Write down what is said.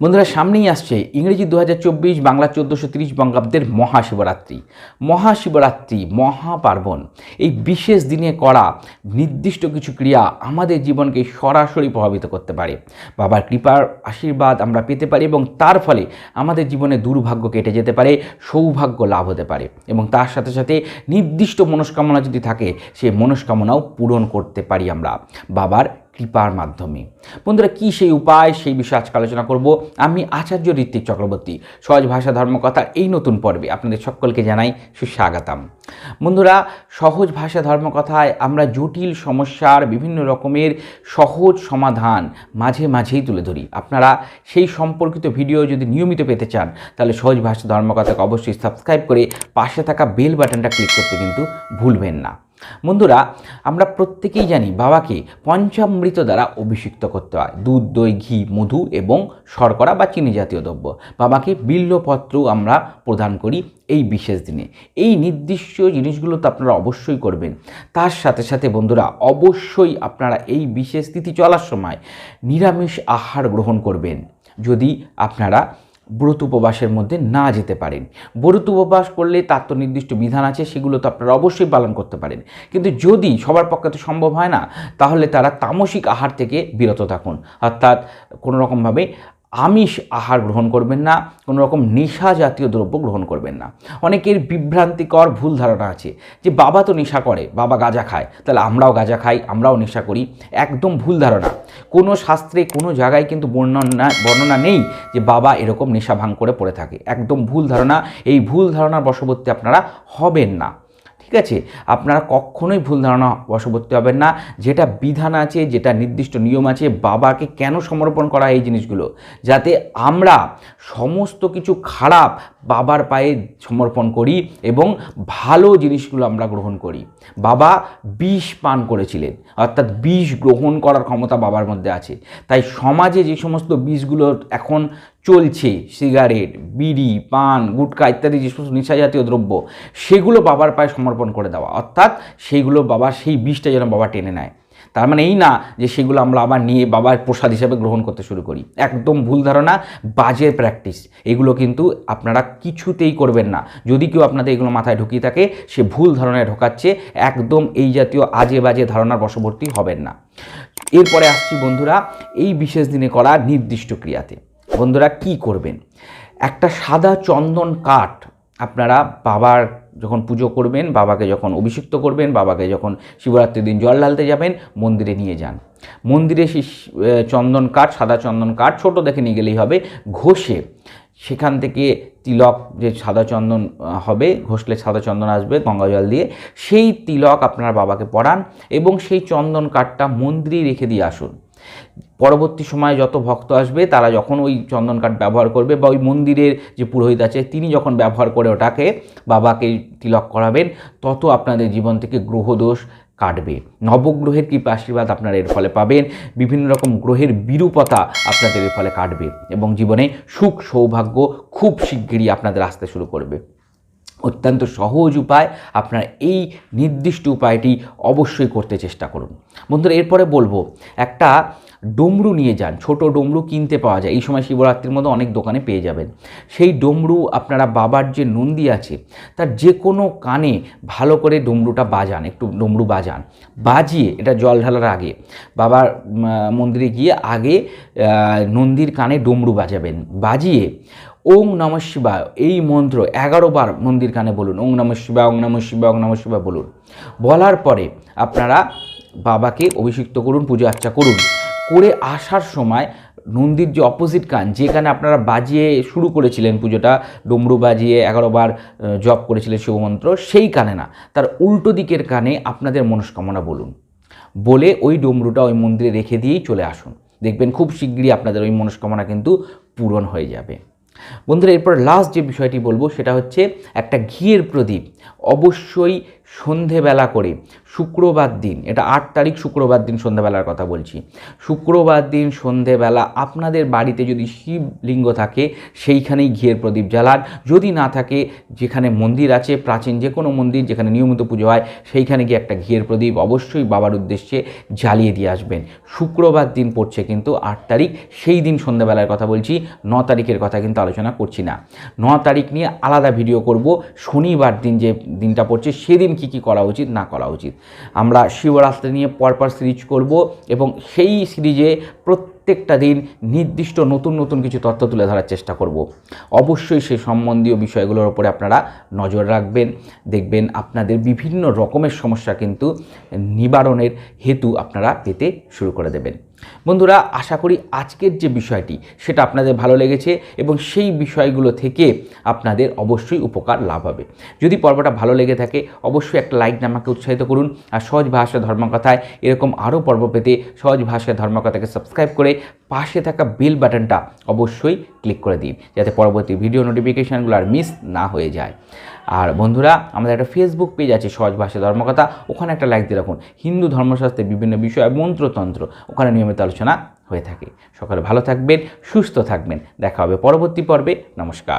বন্ধুরা, সামনেই আসছে ইংরেজি 2024, বাংলা 1430 বঙ্গাব্দের মহাশিবরাত্রি। মহাশিবরাত্রি মহাপার্বণ, এই বিশেষ দিনে করা নির্দিষ্ট কিছু ক্রিয়া আমাদের জীবনকে সরাসরি প্রভাবিত করতে পারে। বাবার কৃপার আশীর্বাদ আমরা পেতে পারি এবং তার ফলে আমাদের জীবনে দুর্ভাগ্য কেটে যেতে পারে, সৌভাগ্য লাভ হতে পারে এবং তার সাথে সাথে নির্দিষ্ট মনস্কামনা যদি থাকে সেই মনস্কামনাও পূরণ করতে পারি আমরা বাবার কৃপার মাধ্যমে। বন্ধুরা, কী সেই উপায়, সেই বিষয়ে আজকে আলোচনা করব। আমি আচার্য ঋত্বিক চক্রবর্তী, সহজ ভাষা ধর্মকথার এই নতুন পর্বে আপনাদের সকলকে জানাই সুস্বাগতম। বন্ধুরা, সহজ ভাষা ধর্মকথায় আমরা জটিল সমস্যার বিভিন্ন রকমের সহজ সমাধান মাঝে মাঝেই তুলে ধরি। আপনারা সেই সম্পর্কিত ভিডিও যদি নিয়মিত পেতে চান তাহলে সহজ ভাষা ধর্মকথাকে অবশ্যই সাবস্ক্রাইব করে পাশে থাকা বেল বাটনটা ক্লিক করতে কিন্তু ভুলবেন না। বন্ধুরা, আমরা প্রত্যেকেই জানি বাবাকে পঞ্চামৃত দ্বারা অভিষিক্ত করতে হয়। দুধ, দই, ঘি, মধু এবং শর্করা বা চিনি জাতীয় দ্রব্য। বাবাকে বিল্বপত্র আমরা প্রদান করি এই বিশেষ দিনে। এই নির্দিষ্ট জিনিসগুলো তো আপনারা অবশ্যই করবেন। তার সাথে সাথে বন্ধুরা, অবশ্যই আপনারা এই বিশেষ তিথি চলার সময় নিরামিষ আহার গ্রহণ করবেন যদি আপনারা ব্রত উপবাসের মধ্যে না যেতে পারেন। ব্রত উপবাস করলে তার তো নির্দিষ্ট বিধান আছে, সেগুলো তো আপনারা অবশ্যই পালন করতে পারেন। কিন্তু যদি সবার পক্ষে তো সম্ভব হয় না, তাহলে তারা তামসিক আহার থেকে বিরত থাকুন। অর্থাৎ কোনো রকমভাবে আমিষ আহার গ্রহণ করবেন না, কোনো রকম নেশা জাতীয় দ্রব্য গ্রহণ করবেন না। অনেকের বিভ্রান্তিকর ভুল ধারণা আছে যে বাবা তো নেশা করে, বাবা গাঁজা খায়, তাহলে আমরাও গাঁজা খাই, আমরাও নেশা করি। একদম ভুল ধারণা। কোনো শাস্ত্রে কোনো জায়গায় কিন্তু বর্ণনা নেই যে বাবা এরকম নেশা ভাঙ করে পড়ে থাকে। একদম ভুল ধারণা। এই ভুল ধারণার বশবর্তী আপনারা হবেন না। ঠিক আছে, আপনারা কখনোই ভুল ধারণা বশবর্তী হবেন না। যেটা বিধান আছে, যেটা নির্দিষ্ট নিয়ম আছে, বাবাকে কেন সমর্পণ করা এই জিনিসগুলো, যাতে আমরা সমস্ত কিছু খারাপ বাবার পায়ে সমর্পণ করি এবং ভালো জিনিসগুলো আমরা গ্রহণ করি। বাবা বিষ পান করেছিলেন, অর্থাৎ বিষ গ্রহণ করার ক্ষমতা বাবার মধ্যে আছে। তাই সমাজে যে সমস্ত বিষগুলো এখন চলছে, সিগারেট, বিড়ি, পান, গুটখা ইত্যাদি যে সমস্ত নেশাজাতীয় দ্রব্য, সেগুলো বাবার পায়ে সমর্পণ করে দেওয়া, অর্থাৎ সেইগুলো বাবার সেই বিষটা যেন বাবা টেনে নেয়। তার মানে এই না যে সেগুলো আমরা আবার নিয়ে বাবার প্রসাদ হিসাবে গ্রহণ করতে শুরু করি। একদম ভুল ধারণা, বাজে প্র্যাকটিস। এগুলো কিন্তু আপনারা কিছুতেই করবেন না। যদি কেউ আপনাদের এগুলো মাথায় ঢুকিয়ে থাকে, সে ভুল ধারণায় ঢোকাচ্ছে। একদম এই জাতীয় আজে বাজে ধারণার বশবর্তী হবেন না। এরপরে আসছি বন্ধুরা এই বিশেষ দিনে করা নির্দিষ্ট ক্রিয়াতে। বন্ধুরা, কি করবেন? একটা সাদা চন্দন কাঠ আপনারা বাবার যখন পুজো করবেন, বাবাকে যখন অভিষিক্ত করবেন, বাবাকে যখন শিবরাত্রির দিন জল ঢালতে যাবেন, মন্দিরে নিয়ে যান। মন্দিরে সেই চন্দন কাঠ, সাদা চন্দন কাঠ ছোটো দেখে নিয়ে গেলেই হবে। ঘষে সেখান থেকে তিলক, যে সাদা চন্দন হবে, ঘষলে সাদা চন্দন আসবে গঙ্গা জল দিয়ে, সেই তিলক আপনার বাবাকে পরান এবং সেই চন্দন কাঠটা মন্দিরেই রেখে দিয়ে আসুন। পরবর্তী সময়ে যত ভক্ত আসবে তারা যখন ওই চন্দন কাঠ ব্যবহার করবে বা ওই মন্দিরের যে পুরোহিত আছে তিনি যখন ব্যবহার করে ওটাকে বাবাকে তিলক করাবেন, তত আপনাদের জীবন থেকে গ্রহদোষ কাটবে। নবগ্রহের কৃপা আশীর্বাদ আপনারা এর ফলে পাবেন। বিভিন্ন রকম গ্রহের বিরূপতা আপনাদের এর ফলে কাটবে এবং জীবনে সুখ সৌভাগ্য খুব শিগগিরই আপনাদের আসতে শুরু করবে। অত্যন্ত সহজ উপায়। আপনারা এই নির্দিষ্ট উপায়টি অবশ্যই করতে চেষ্টা করুন। বন্ধুরা, এরপরে বলবো, একটা ডমরু নিয়ে যান। ছোট ডমরু কিনতে পাওয়া যায়, এই সময় শিবরাত্রির মধ্যে অনেক দোকানে পেয়ে যাবেন। সেই ডমরু আপনারা বাবার যে নন্দী আছে তার যে কোনো কানে ভালো করে ডমরুটা বাজান, একটু ডমরু বাজান। বাজিয়ে, এটা জল ঢালার আগে, বাবার মন্দিরে গিয়ে আগে নন্দীর কানে ডমরু বাজাবেন। বাজিয়ে ওং নমঃ শিবায় এই মন্ত্র 11 বার মন্দির কানে বলুন। ওং নমঃ শিবায়, ওং নমঃ শিবায়, ওং নমঃ শিবায় বলুন। বলার পরে আপনারা বাবাকে অভিষিক্ত করুন, পূজা আর্চা করুন। করে আসার সময় নন্দীর যে অপোজিট কান, যেখানে আপনারা বাজিয়ে শুরু করেছিলেন পুজোটা, ডমরু বাজিয়ে 11 বার জপ করেছিলেন শিবমন্ত্র, সেই কানে না, তার উল্টো দিকের কানে আপনাদের মনস্কামনা বলুন। বলে ওই ডমরুটা ওই মন্দিরে রেখে দিয়েই চলে আসুন। দেখবেন খুব শিগগিরই আপনাদের ওই মনস্কামনা কিন্তু পূরণ হয়ে যাবে। বন্ধুরা, এরপর লাস্ট যে বিষয়টি বলবো সেটা হচ্ছে একটা ঘিয়ের প্রদীপ অবশ্যই সন্ধেবেলা করে শুক্রবার দিন, এটা 8 তারিখ শুক্রবার দিন সন্ধেবেলার কথা বলছি, শুক্রবার দিন সন্ধেবেলা আপনাদের বাড়িতে যদি শিবলিঙ্গ থাকে সেইখানেই ঘিয়ের প্রদীপ জ্বালান। যদি না থাকে, যেখানে মন্দির আছে প্রাচীন যে কোনো মন্দির যেখানে নিয়মিত পুজো হয় সেইখানে গিয়ে একটা ঘিয়ের প্রদীপ অবশ্যই বাবার উদ্দেশ্যে জ্বালিয়ে দিয়ে আসবেন। শুক্রবার দিন পড়ছে কিন্তু 8 তারিখ, সেই দিন সন্ধেবেলার কথা বলছি, 9 তারিখের কথা কিন্তু আলোচনা করছি না। 9 তারিখ নিয়ে আলাদা ভিডিও করব। শনিবার দিন যে দিনটা পড়ছে সেদিন কি কি করা উচিত না করা উচিত আমরা শিবরাত্রি নিয়ে পরপর সিরিজ করব, এবং সেই সিরিজে প্রত্যেকটা দিন নির্দিষ্ট নতুন নতুন কিছু তথ্য তুলে ধরার চেষ্টা করব। অবশ্যই সেই সম্বন্ধীয় বিষয়গুলোর উপরে আপনারা নজর রাখবেন। দেখবেন আপনাদের বিভিন্ন রকমের সমস্যা কিন্তু নিবারণের হেতু আপনারা পেতে শুরু করে দেবেন। বন্ধুরা, আশা করি আজকের যে বিষয়টি সেটা আপনাদের ভালো লেগেছে এবং সেই বিষয়গুলো থেকে আপনাদের অবশ্যই উপকার লাভ হবে। যদি পর্বটা ভালো লেগে থাকে অবশ্যই একটা লাইক দিয়ে আমাকে উৎসাহিত করুন। আর সহজ ভাষায় ধর্মকথায় এরকম আরও পর্ব পেতে সহজ ভাষায় ধর্মকথাকে সাবস্ক্রাইব করে পাশে থাকা বেল বাটনটা অবশ্যই ক্লিক করে দিন, যাতে পরবর্তী ভিডিও নোটিফিকেশানগুলো আর মিস না হয়ে যায়। আর বন্ধুরা, আমাদের একটা ফেসবুক পেজ আছে সহজ ভাষায় ধর্মকথা, ওখানে একটা লাইক দিয়ে রাখুন। হিন্দু ধর্মশাস্ত্রের বিভিন্ন বিষয়, মন্ত্রতন্ত্র ওখানে নিয়মিত আলোচনা হয়ে থাকে। সকলে ভালো থাকবেন, সুস্থ থাকবেন। দেখা হবে পরবর্তী পর্বে। নমস্কার।